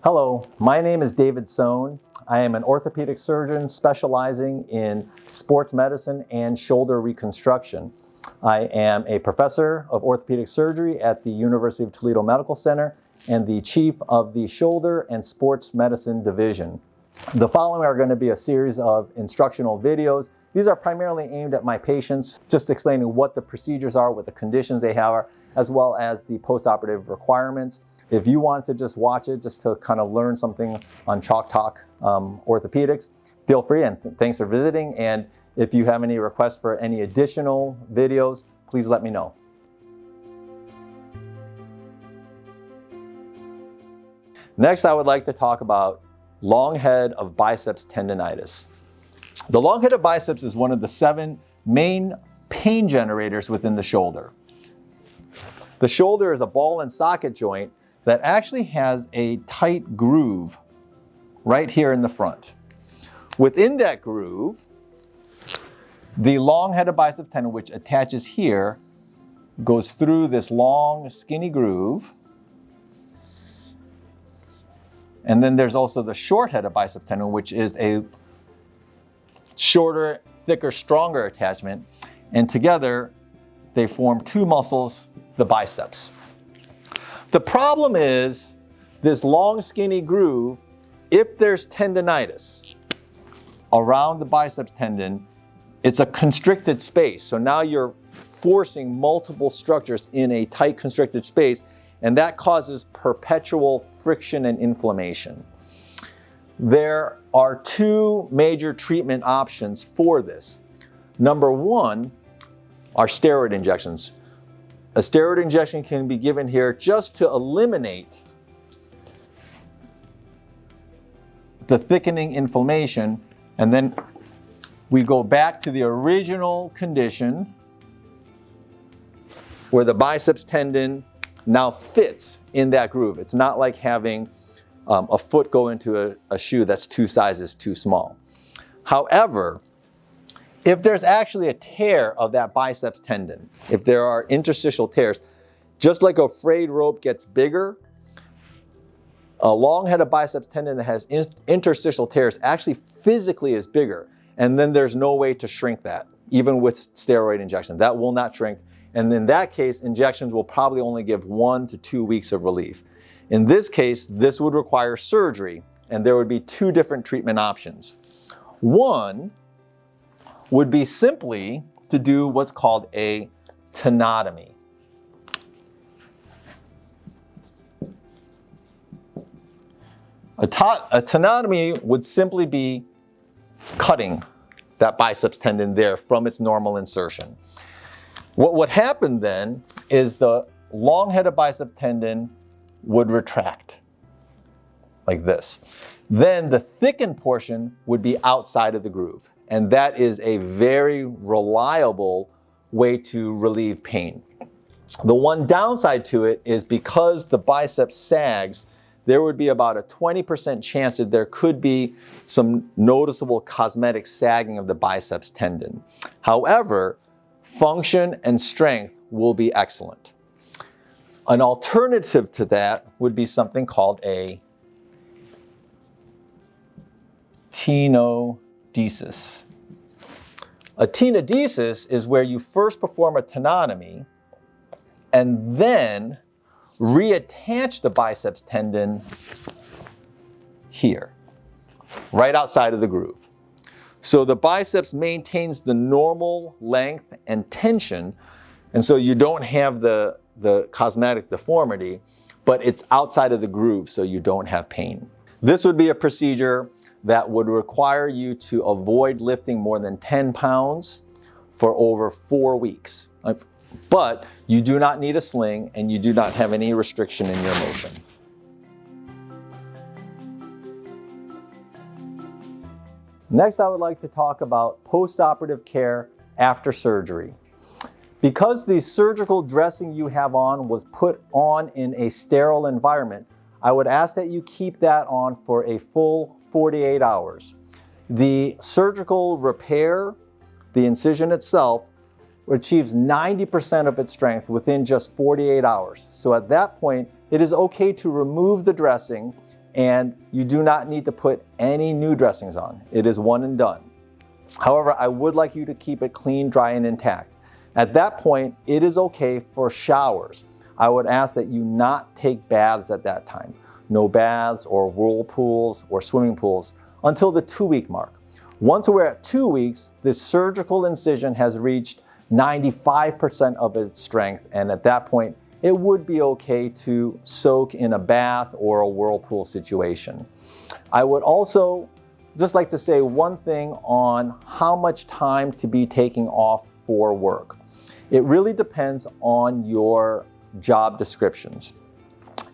Hello, my name is David Sohn. I am an orthopedic surgeon specializing in sports medicine and shoulder reconstruction. I am a professor of orthopedic surgery at the University of Toledo Medical Center and the chief of the shoulder and sports medicine division. The following are going to be a series of instructional videos. These are primarily aimed at my patients, just explaining what the procedures are, what the conditions they have are, as well as the post-operative requirements. If you want to just watch it, just to kind of learn something on Chalk Talk orthopedics, feel free, and thanks for visiting. And if you have any requests for any additional videos, please let me know. Next, I would like to talk about long head of biceps tendinitis. The long head of biceps is one of the 7 main pain generators within the shoulder. The shoulder is a ball and socket joint that actually has a tight groove right here in the front. Within that groove, the long head of biceps tendon, which attaches here, goes through this long skinny groove. And then there's also the short head of biceps tendon, which is a shorter, thicker, stronger attachment. And together, they form 2 muscles, the biceps. The problem is this long skinny groove, if there's tendinitis around the biceps tendon, it's a constricted space. So now you're forcing multiple structures in a tight constricted space, and that causes perpetual friction and inflammation. There are 2 major treatment options for this. Number 1 are steroid injections. A steroid injection can be given here just to eliminate the thickening inflammation, and then we go back to the original condition where the biceps tendon now fits in that groove. It's not like having a foot go into a shoe that's 2 sizes too small. However, if there's actually a tear of that biceps tendon, if there are interstitial tears, just like a frayed rope gets bigger, a long head of biceps tendon that has interstitial tears actually physically is bigger. And then there's no way to shrink that, even with steroid injection. That will not shrink. And in that case, injections will probably only give 1 to 2 weeks of relief. In this case, this would require surgery, and there would be 2 different treatment options. One would be simply to do what's called a tenotomy. A tenotomy would simply be cutting that biceps tendon there from its normal insertion. What would happen then is the long head of bicep tendon would retract like this. Then the thickened portion would be outside of the groove. And that is a very reliable way to relieve pain. The one downside to it is because the bicep sags, there would be about a 20% chance that there could be some noticeable cosmetic sagging of the biceps tendon. However, function and strength will be excellent. An alternative to that would be something called a tenodesis. A tenodesis is where you first perform a tenotomy and then reattach the biceps tendon here, right outside of the groove. So the biceps maintains the normal length and tension, and so you don't have the cosmetic deformity, but it's outside of the groove, so you don't have pain. This would be a procedure that would require you to avoid lifting more than 10 pounds for over 4 weeks. But you do not need a sling, and you do not have any restriction in your motion. Next, I would like to talk about post-operative care after surgery. Because the surgical dressing you have on was put on in a sterile environment, I would ask that you keep that on for a full 48 hours. The surgical repair, the incision itself, achieves 90% of its strength within just 48 hours. So at that point, it is okay to remove the dressing and you do not need to put any new dressings on. It is one and done. However, I would like you to keep it clean, dry, and intact. At that point, it is okay for showers. I would ask that you not take baths at that time. No baths or whirlpools or swimming pools until the 2-week mark. Once we're at 2 weeks, the surgical incision has reached 95% of its strength, and at that point, it would be okay to soak in a bath or a whirlpool situation. I would also just like to say one thing on how much time to be taking off for work. It really depends on your job descriptions.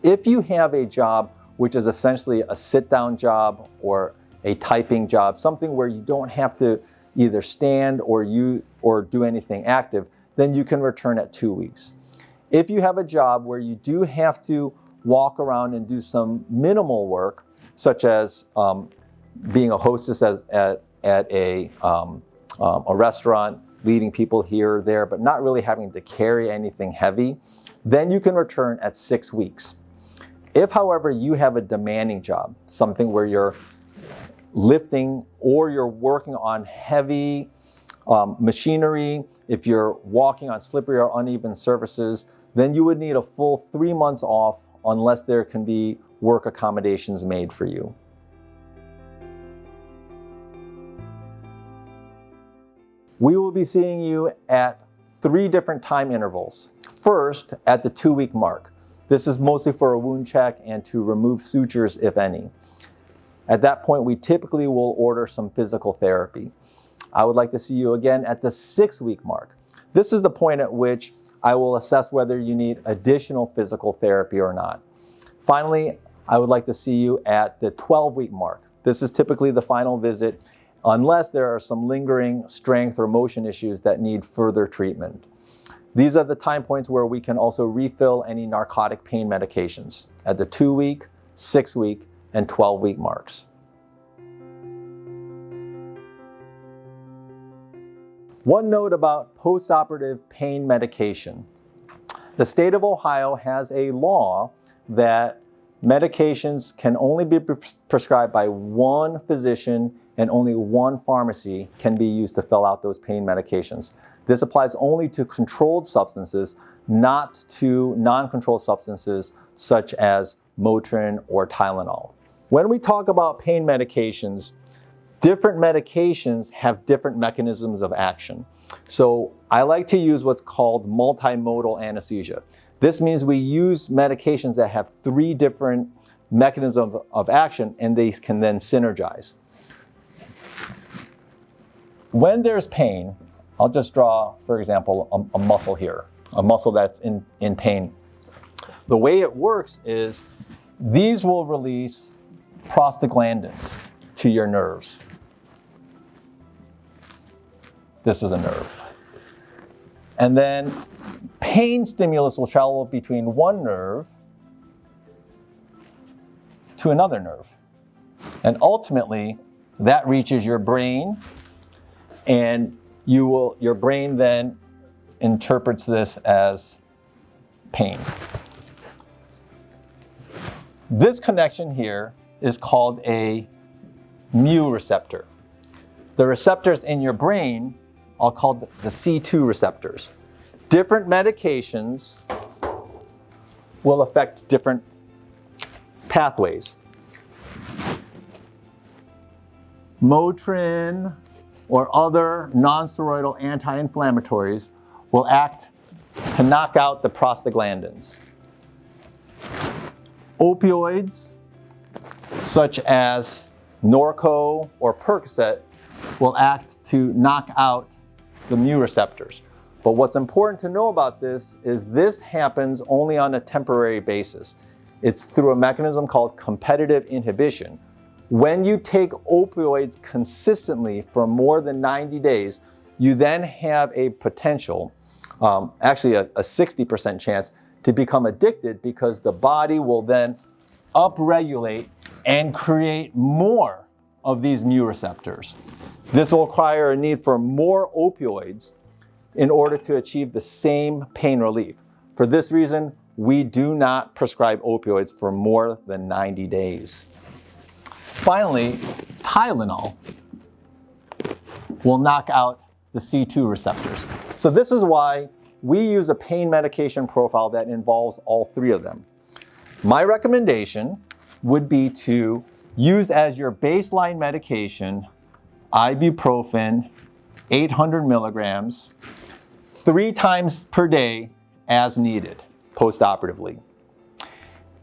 If you have a job which is essentially a sit-down job or a typing job, something where you don't have to either stand or do anything active, then you can return at 2 weeks. If you have a job where you do have to walk around and do some minimal work, such as being a hostess at a restaurant, leading people here or there, but not really having to carry anything heavy, then you can return at 6 weeks. If, however, you have a demanding job, something where you're lifting or you're working on heavy machinery, if you're walking on slippery or uneven surfaces, then you would need a full 3 months off unless there can be work accommodations made for you. We will be seeing you at 3 different time intervals. First, at the 2-week mark. This is mostly for a wound check and to remove sutures, if any. At that point, we typically will order some physical therapy. I would like to see you again at the 6-week mark. This is the point at which I will assess whether you need additional physical therapy or not. Finally, I would like to see you at the 12-week mark. This is typically the final visit, unless there are some lingering strength or motion issues that need further treatment. These are the time points where we can also refill any narcotic pain medications at the 2-week, 6-week, and 12-week marks. One note about postoperative pain medication. The state of Ohio has a law that medications can only be prescribed by one physician and only one pharmacy can be used to fill out those pain medications. This applies only to controlled substances, not to non-controlled substances such as Motrin or Tylenol. When we talk about pain medications, different medications have different mechanisms of action. So I like to use what's called multimodal anesthesia. This means we use medications that have 3 different mechanisms of action, and they can then synergize. When there's pain, I'll just draw, for example, a muscle here, a muscle that's in pain. The way it works is these will release prostaglandins to your nerves. This is a nerve. And then pain stimulus will travel between one nerve to another nerve. And ultimately, that reaches your brain, and your brain then interprets this as pain. This connection here is called a mu receptor. The receptors in your brain are called the C2 receptors. Different medications will affect different pathways. Motrin or other non-steroidal anti-inflammatories will act to knock out the prostaglandins. Opioids, such as Norco or Percocet, will act to knock out the mu receptors. But what's important to know about this is this happens only on a temporary basis. It's through a mechanism called competitive inhibition. When you take opioids consistently for more than 90 days, you then have a potential, actually a 60% chance to become addicted, because the body will then upregulate and create more of these mu receptors. This will require a need for more opioids in order to achieve the same pain relief. For this reason, we do not prescribe opioids for more than 90 days. Finally, Tylenol will knock out the C2 receptors. So this is why we use a pain medication profile that involves all three of them. My recommendation would be to use as your baseline medication ibuprofen, 800 milligrams, 3 times per day as needed postoperatively.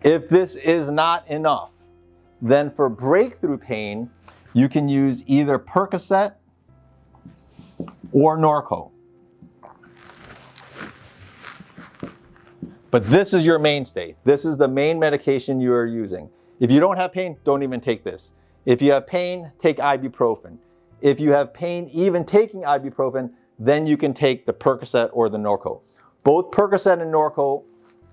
If this is not enough, then for breakthrough pain, you can use either Percocet or Norco. But this is your mainstay. This is the main medication you are using. If you don't have pain, don't even take this. If you have pain, take ibuprofen. If you have pain even taking ibuprofen, then you can take the Percocet or the Norco. Both Percocet and Norco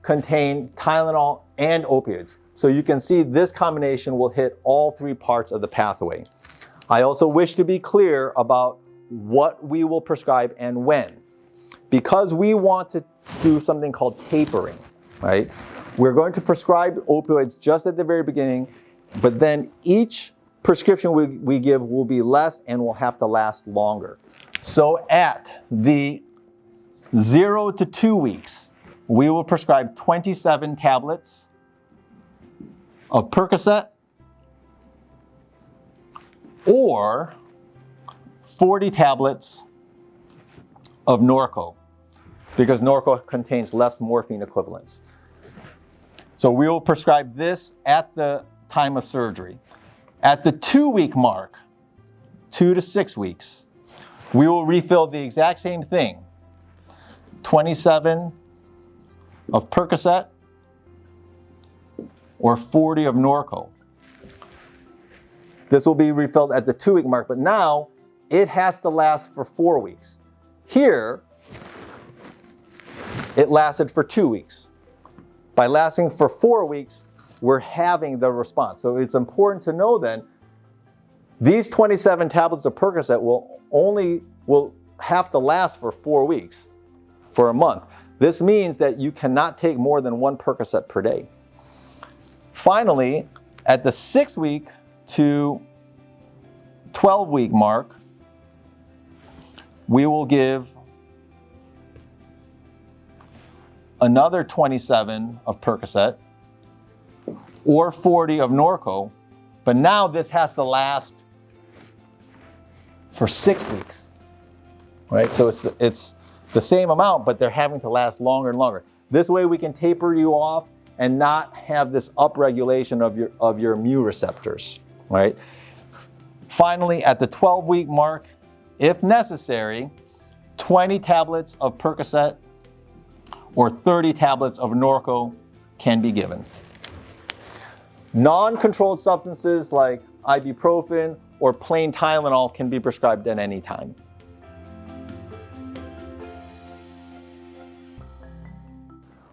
contain Tylenol and opioids. So you can see this combination will hit all 3 parts of the pathway. I also wish to be clear about what we will prescribe and when. Because we want to do something called tapering, right? We're going to prescribe opioids just at the very beginning, but then each prescription we give will be less and will have to last longer. So at the 0 to 2 weeks, we will prescribe 27 tablets of Percocet or 40 tablets of Norco, because Norco contains less morphine equivalents. So we will prescribe this at the time of surgery. At the 2-week mark, 2 to 6 weeks, we will refill the exact same thing. 27 of Percocet or 40 of Norco. This will be refilled at the 2-week mark, but now it has to last for 4 weeks. Here, it lasted for 2 weeks. By lasting for 4 weeks, we're having the response. So it's important to know then, these 27 tablets of Percocet will have to last for 4 weeks, for a month. This means that you cannot take more than 1 Percocet per day. Finally, at the 6-week to 12-week mark, we will give another 27 of Percocet or 40 of Norco, but now this has to last for 6 weeks, right? So it's the same amount, but they're having to last longer and longer. This way we can taper you off and not have this upregulation of your mu receptors, right? Finally, at the 12-week mark, if necessary, 20 tablets of Percocet or 30 tablets of Norco can be given. Non-controlled substances like ibuprofen or plain Tylenol can be prescribed at any time.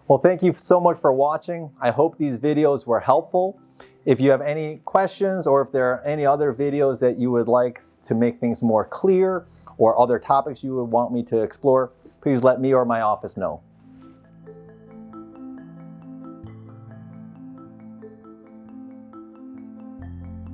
Well, thank you so much for watching. I hope these videos were helpful. If you have any questions or if there are any other videos that you would like to make things more clear or other topics you would want me to explore, please let me or my office know.